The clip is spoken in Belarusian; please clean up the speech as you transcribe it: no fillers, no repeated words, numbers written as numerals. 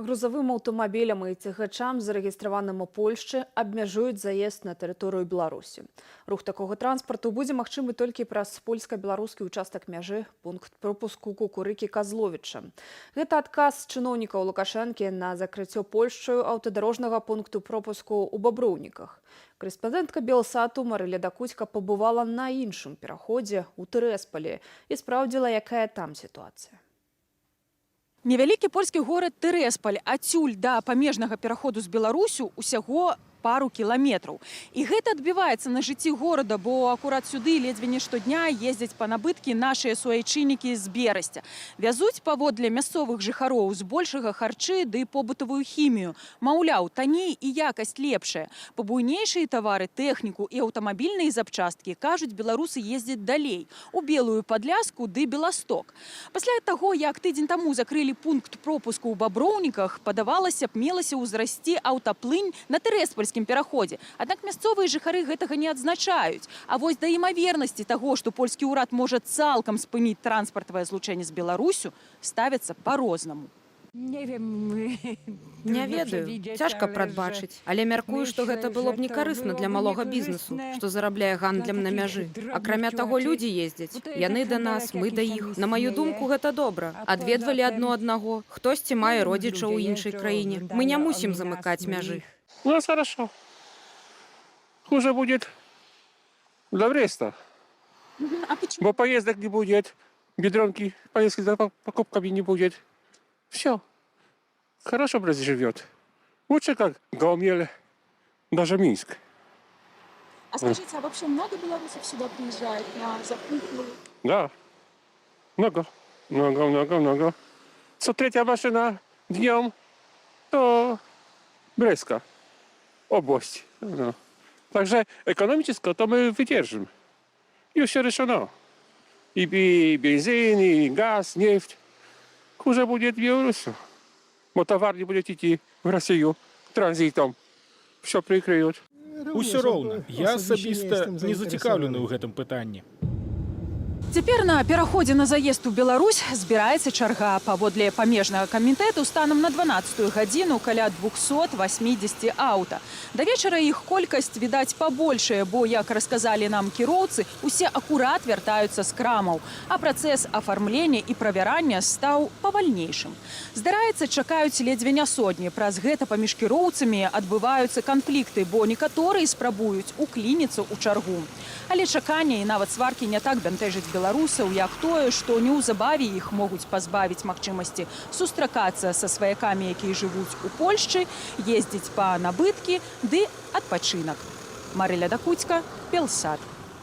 Грузавым аўтамабілям і цягачам, зарэгістраваным у Польшчы, абмяжуюць заезд на тэрыторыю Беларусі. Рух такога транспарту будзе магчымы толькі праз польска-беларускі участак мяжы, пункт пропуску Кукурыкі-Казловіча. Гэта адказ чыноўнікаў Лукашэнкі на закрыццё Польшчаю аўтадарожнага пункту пропуску ў Баброўніках. Корэспандэнтка Белсату Марыля Дакуцька пабывала на іншым пераходзе ў Тэрэсполі і спраўдзіла, якая там сітуацыя. Невялікі польскі горад Тэрэсполь адсюль да памежнага пераходу з Беларусю усяго пару кіламетраў. І гэта адбіваецца на жыцці горада, бо акурат сюды ледзьве не штодня ездзяць па набыткі нашыя суайчыннікі з Берасця. Вязуць паводле мясцовых жыхароў збольшага харчы ды побытавую хімію. Маўляў, танней і якасць лепшая. Па буйнейшыя тавары, тэхніку і аўтамабільныя запчасткі, кажуць, беларусы ездзяць далей, у Белую Падляску ды Беласток. Пасля таго, як тыдзень таму закрылі пункт пропуску ў Баброўніках, падавалася б, мелася ўзрасці аўтаплынь на Тэрэспольскім пераходзе. Аднак мясцовыя жыхары гэтага не адзначаюць. А вось да імавернасці таго, што польскі ўрад можа цалкам спыніць транспартавае злучэнне з Беларусю, ставяцца па-рознаму. Не ведаю, цяжка прадбачыць, але мяркую, што гэта было б некарысна для малога бізнесу, што зарабляе гандлем на мяжы. Акрамя таго, людзі ездзяць. Яны да нас, мы да іх. На маю думку, гэта добра. Адведвалі адно аднаго. Хтосьці мае родзічаў у іншай краіне. Мы не мусім замыкаць мяжы. У нас хорошо. Хуже будет для Бреста. А почему? Бо поездок не будет, бедронки, поездки за покупками не будет. Все. Хорошо Брест живет. Лучше как Гомель, даже Минск. А скажите, а вообще много белорусов сюда приезжает на закупку? Да. Много. Много. Co trzecia maszyna dniem to Breska. Область. No. Także ekonomicznie to my wydzierżymy. Już się решено. I benzyn, i gaz, нефть. Хуже будет в Беларусі. Бо товар не будет идти в Россию транзитом. Все прикрыют. Усё роўна. Я асабіста не зацікаўлены ў гэтым пытанні. Цяпер на пераходзе на заезд у Беларусь збіраецца чарга. Паводле памежнага камітэту станам на 12-ю гадзіну каля 280 аўта. Да вечара іх колькасць, відаць, пабольшая, бо, як расказалі нам кіроўцы, усе акурат вяртаюцца з крамаў, а працэс афармлення і правярання стаў павальнейшым. Здараецца, чакаюць ледзьве не сотні. Праз гэта паміж кіроўцамі адбываюцца канфлікты, бо некаторыя спрабуюць уклініцца ў чаргу. Але чаканне і нават сваркі не так бянтэжыць беларусаў, як тое, што неўзабаве іх могуць пазбавіць магчымасці сустракацца са сваякамі, якія жывуць у Польшчы, ездзіць па набыткі ды адпачынак. Марыля Дакуцька, Белсат.